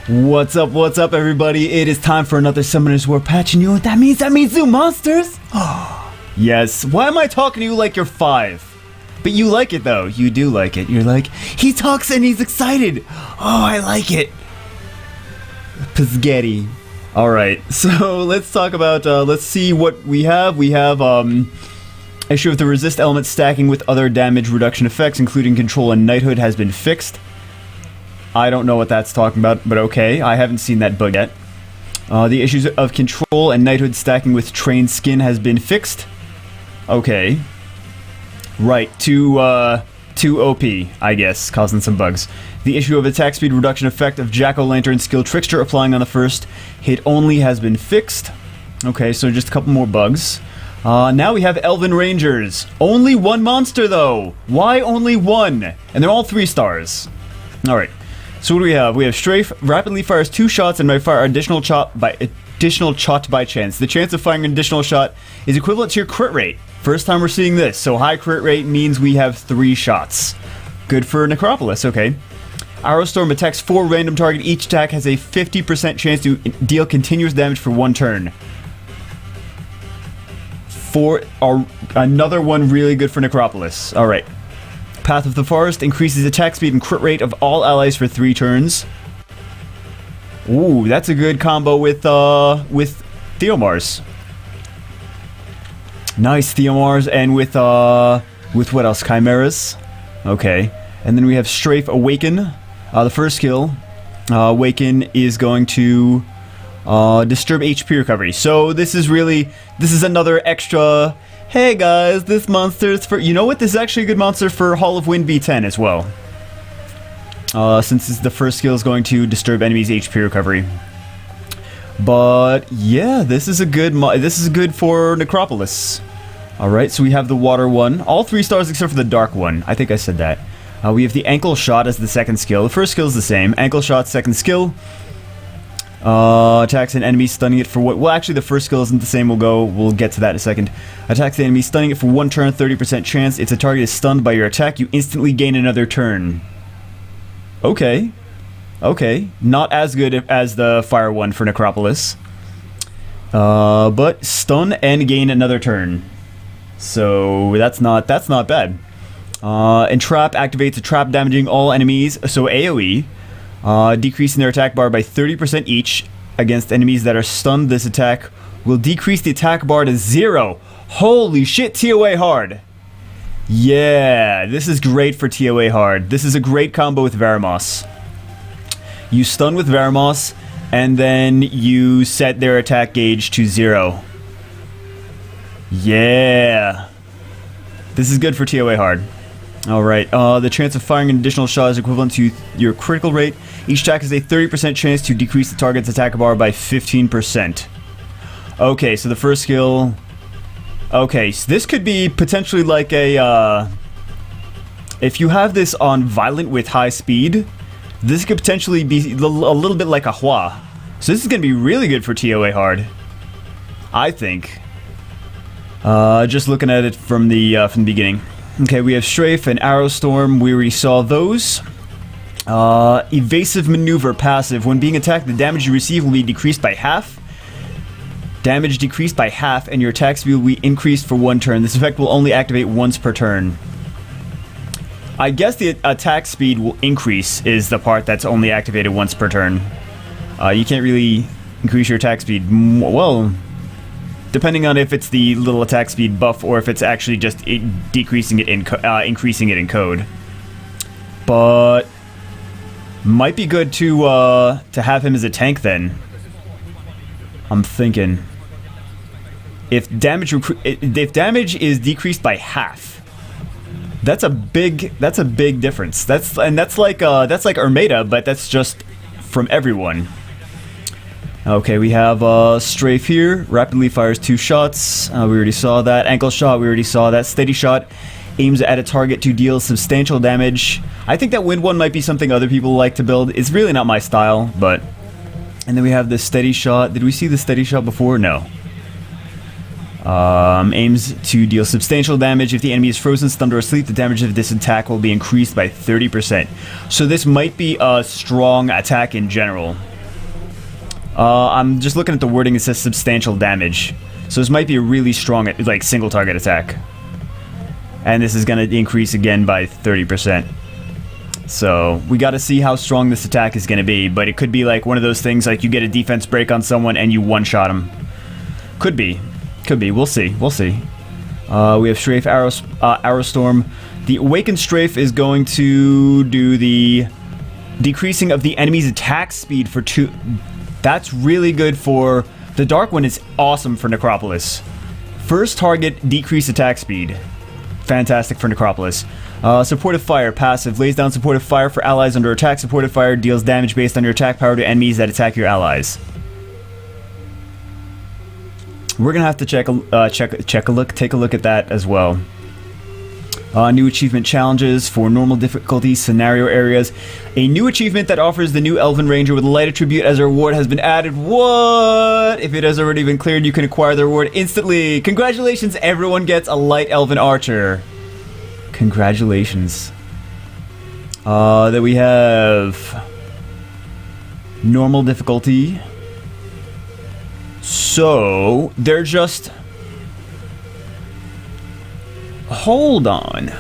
What's up everybody? It is time for another Summoner's War patch, and you know what that means? That means new monsters! Yes, why am I talking to you like you're 5? But you like it though, you do like it. You're like, he talks and he's excited! Oh, I like it! Pizgetti. Alright, so let's talk about, let's see what we have. We have, issue of the resist element stacking with other damage reduction effects, including control and knighthood, has been fixed. I don't know what that's talking about, but okay, I haven't seen that bug yet. The issues of control and knighthood stacking with trained skin has been fixed. Okay. Right, too OP, I guess, causing some bugs. The issue of attack speed reduction effect of Jack-o'-lantern skill trickster applying on the first hit only has been fixed. Okay, so just a couple more bugs. Now we have Elven Rangers. Only one monster though! Why only one? And they're all 3 stars. Alright. So what do we have? We have Strafe rapidly fires 2 shots and may fire additional shot by chance. The chance of firing an additional shot is equivalent to your crit rate. First time we're seeing this, so high crit rate means we have 3 shots. Good for Necropolis, okay. Arrowstorm attacks 4 random target. Each attack has a 50% chance to deal continuous damage for 1 turn. Another one really good for Necropolis. Alright. Path of the Forest increases attack speed and crit rate of all allies for 3 turns. Ooh, that's a good combo with Theomars. Nice, Theomars, and with what else? Chimeras. Okay. And then we have Strafe Awaken. The first skill, Awaken, is going to disturb HP recovery. So this is another extra. Hey guys, this monster is for... You know what? This is actually a good monster for Hall of Wind B10 as well. Since the first skill is going to disturb enemies' HP recovery. But yeah, this is good for Necropolis. Alright, so we have the water one. All 3 stars except for the dark one. I think I said that. We have the ankle shot as the second skill. The first skill is the same. Ankle shot, second skill. Attacks an enemy, stunning it for what? Well, actually, the first skill isn't the same. We'll get to that in a second. Attacks the enemy, stunning it for 1 turn, 30% chance. If the target is stunned by your attack, you instantly gain another turn. Okay. Okay. Not as good as the fire one for Necropolis. But stun and gain another turn. So that's not bad. Entrap activates a trap damaging all enemies, so AoE. Decreasing their attack bar by 30% each against enemies that are stunned. This attack will decrease the attack bar to 0. Holy shit, TOA hard. Yeah, this is great for TOA hard. This is a great combo with Veramos. You stun with Veramos, and then you set their attack gauge to 0. Yeah. This is good for TOA hard. Alright, the chance of firing an additional shot is equivalent to your critical rate. Each attack has a 30% chance to decrease the target's attack bar by 15%. Okay, so the first skill... Okay, so this could be potentially like a, if you have this on Violent with high speed, this could potentially be a little bit like a Hua. So this is going to be really good for TOA hard. I think. Just looking at it from the beginning. Okay, we have Strafe and Arrowstorm. We already saw those. Evasive Maneuver passive. When being attacked, the damage you receive will be decreased by half. Damage decreased by half, and your attack speed will be increased for 1 turn. This effect will only activate once per turn. I guess the attack speed will increase is the part that's only activated once per turn. You can't really increase your attack speed. Well... Depending on if it's the little attack speed buff or if it's actually just decreasing it in increasing it in code. But might be good to have him as a tank then. I'm thinking if damage is decreased by half, that's a big difference. That's like Armada, but that's just from everyone. Okay, we have Strafe here. Rapidly fires 2 shots. We already saw that. Ankle shot, we already saw that. Steady shot aims at a target to deal substantial damage. I think that wind one might be something other people like to build. It's really not my style, but... And then we have the steady shot. Did we see the steady shot before? No. Aims to deal substantial damage. If the enemy is frozen, stunned, or asleep, the damage of this attack will be increased by 30%. So this might be a strong attack in general. I'm just looking at the wording. It says substantial damage. So this might be a really strong, like, single target attack. And this is going to increase again by 30%. So we got to see how strong this attack is going to be. But it could be like one of those things, like you get a defense break on someone and you one-shot them. Could be. Could be. We'll see. We'll see. We have Strafe Arrow Storm. The Awakened Strafe is going to do the decreasing of the enemy's attack speed for 2. That's really good for... The Dark One is awesome for Necropolis. First target, decrease attack speed. Fantastic for Necropolis. Supportive Fire, passive. Lays down supportive fire for allies under attack. Supportive Fire deals damage based on your attack power to enemies that attack your allies. We're gonna have to take a look at that as well. New achievement challenges for normal difficulty scenario areas. A new achievement that offers the new Elven Ranger with a light attribute as a reward has been added. What? If it has already been cleared, you can acquire the reward instantly. Congratulations, everyone gets a light Elven Archer. Congratulations. Then we have normal difficulty. So they're just... Hold on.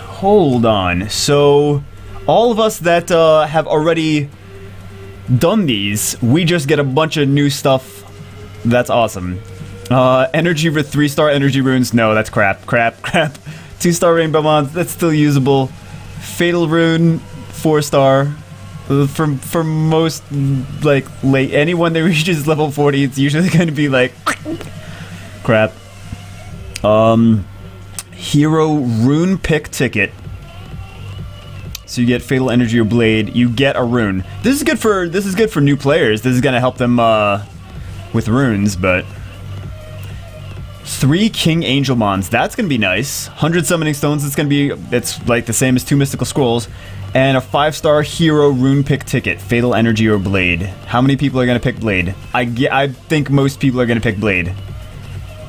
So, all of us that have already done these, we just get a bunch of new stuff. That's awesome. Energy with 3-star energy runes. No, that's crap. 2-star rainbow mons. That's still usable. Fatal rune, 4-star. For most, like, anyone that reaches level 40, it's usually going to be like crap. Hero rune pick ticket. So you get fatal energy or blade. You get a rune. This is good for new players. This is gonna help them with runes. But 3 King Angel Mons. That's gonna be nice. 100 summoning stones. It's like the same as 2 mystical scrolls. And a 5-star hero rune pick ticket. Fatal energy or blade. How many people are gonna pick blade? I think most people are gonna pick blade.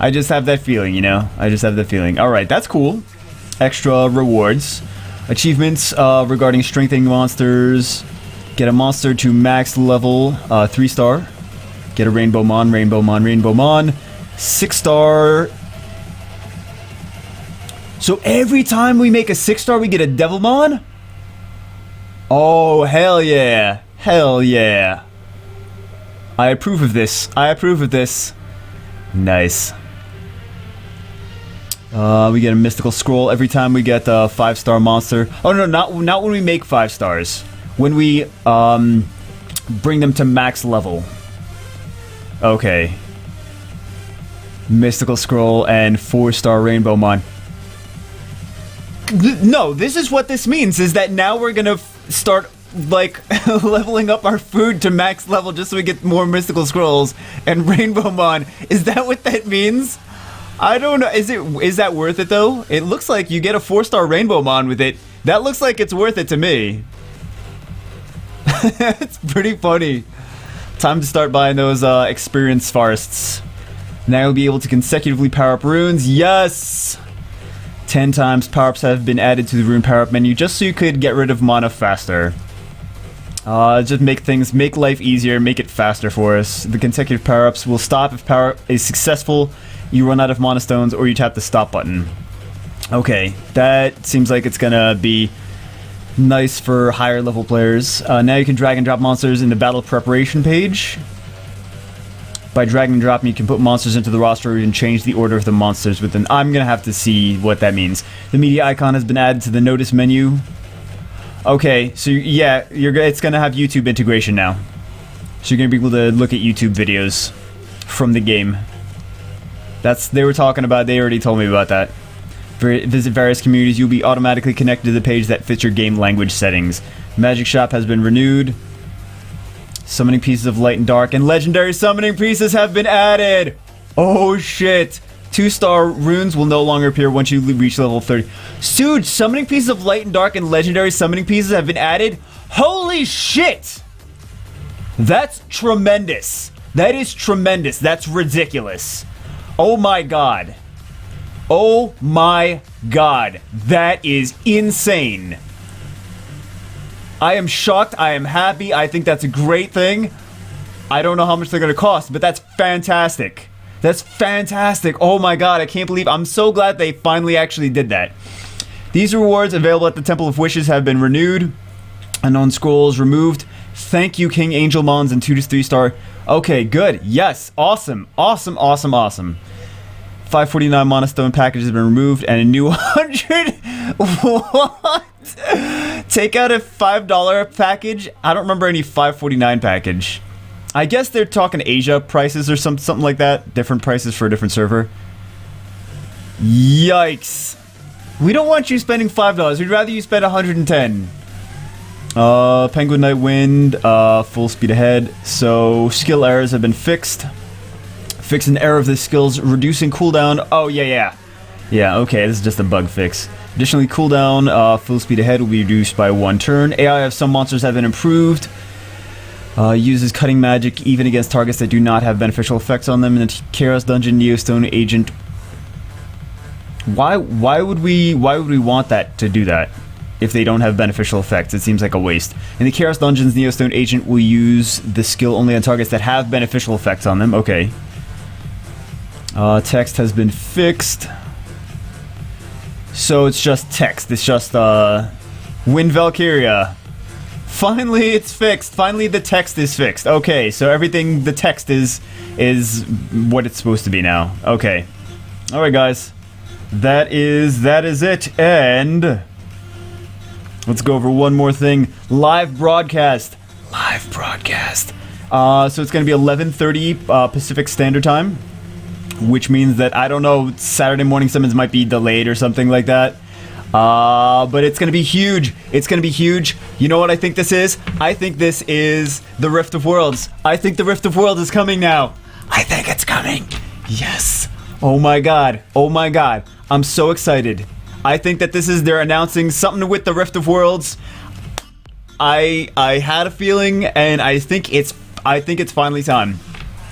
I just have that feeling, you know? I just have that feeling. Alright, that's cool. Extra rewards. Achievements regarding strengthening monsters. Get a monster to max level 3-star. Get a Rainbow Mon. 6-star. So every time we make a 6-star, we get a Devilmon? Oh, hell yeah. Hell yeah. I approve of this. Nice. We get a mystical scroll every time we get a 5-star monster. Oh no, not when we make 5 stars. When we bring them to max level. Okay. Mystical scroll and 4-star rainbow mon. No, this is what this means, is that now we're gonna start like leveling up our food to max level just so we get more mystical scrolls and rainbow mon. Is that what that means? I don't know. Is that worth it though? It looks like you get a 4-star rainbow mon with it. That looks like it's worth it to me. It's pretty funny. Time to start buying those experience forests. Now you'll be able to consecutively power up runes. Yes! 10 times power-ups have been added to the rune power-up menu just so you could get rid of mana faster. Just make life easier, make it faster for us. The consecutive power-ups will stop if power is successful, you run out of mana stones, or you tap the stop button. Okay, that seems like it's gonna be nice for higher level players. Now you can drag and drop monsters in the battle preparation page. By dragging and dropping, you can put monsters into the roster and change the order of the monsters within. I'm gonna have to see what that means. The media icon has been added to the notice menu. Okay, so yeah, it's gonna have YouTube integration now. So you're gonna be able to look at YouTube videos from the game. They were talking about, they already told me about that. Visit various communities, you'll be automatically connected to the page that fits your game language settings. Magic Shop has been renewed. Summoning pieces of light and dark and legendary summoning pieces have been added. Oh shit. 2-star runes will no longer appear once you reach level 30. Dude, summoning pieces of light and dark and legendary summoning pieces have been added? Holy shit! That's tremendous. That is tremendous. That's ridiculous. Oh my god. Oh my god. That is insane. I am shocked. I am happy. I think that's a great thing. I don't know how much they're going to cost, but that's fantastic. That's fantastic. Oh my god, I can't believe... I'm so glad they finally actually did that. These rewards available at the Temple of Wishes have been renewed. Unknown scrolls removed. Thank you, King Angel Mons and 2 to 3 star. Okay, good. Yes, awesome. Awesome, awesome, awesome. 549 Mana Stone package has been removed and a new 100... What? Take out a $5 package? I don't remember any 549 package. I guess they're talking Asia prices or something like that. Different prices for a different server. Yikes. We don't want you spending $5. We'd rather you spend 110. Penguin Night Wind, full speed ahead. So, skill errors have been fixed. Fix an error of the skills, reducing cooldown. Oh, yeah. Yeah, okay, this is just a bug fix. Additionally, cooldown, full speed ahead will be reduced by 1 turn. AI of some monsters have been improved. Uses cutting magic even against targets that do not have beneficial effects on them. In the Chaos Dungeon, Neostone Agent. Why would we want that to do that if they don't have beneficial effects? It seems like a waste. In the Chaos Dungeons, Neostone Agent will use the skill only on targets that have beneficial effects on them. Okay. Text has been fixed. So it's just text. It's just Wind Valkyria. Finally, it's fixed. Finally, the text is fixed. Okay, so everything, the text is what it's supposed to be now. Okay. All right, guys. That is it. And let's go over one more thing. Live broadcast. So it's going to be 11:30 Pacific Standard Time, which means that, I don't know, Saturday morning summons might be delayed or something like that. But it's gonna be huge. It's gonna be huge. You know what I think this is? I think this is the Rift of Worlds. I think the Rift of Worlds is coming now. I think it's coming. Yes. Oh my god. Oh my god. I'm so excited. I think that they're announcing something with the Rift of Worlds. I had a feeling, and I think it's finally time.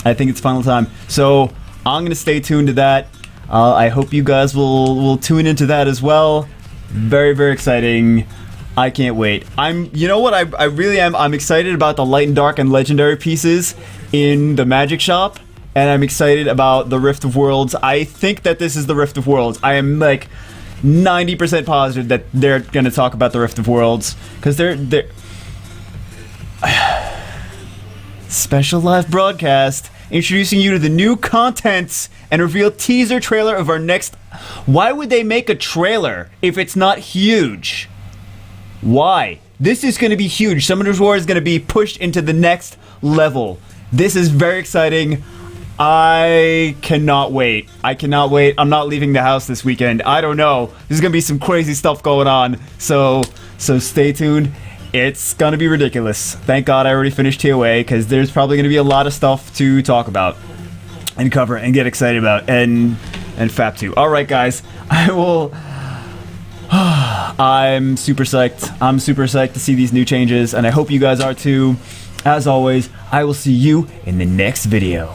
I think it's final time. So I'm gonna stay tuned to that. I hope you guys will tune into that as well. Very, very exciting. I can't wait. You know what? I really am. I'm excited about the Light and Dark and Legendary pieces in the Magic Shop, and I'm excited about the Rift of Worlds. I think that this is the Rift of Worlds. I am like 90% positive that they're gonna talk about the Rift of Worlds, because they're special live broadcast introducing you to the new contents and reveal teaser trailer of our next... Why would they make a trailer if it's not huge? Why? This is going to be huge. Summoner's War is going to be pushed into the next level. This is very exciting. I cannot wait. I cannot wait. I'm not leaving the house this weekend. I don't know. There's going to be some crazy stuff going on. So stay tuned. It's gonna be ridiculous. Thank God I already finished TOA, because there's probably gonna be a lot of stuff to talk about and cover and get excited about, and FAP 2. Alright guys, I'm super psyched. I'm super psyched to see these new changes, and I hope you guys are too. As always, I will see you in the next video.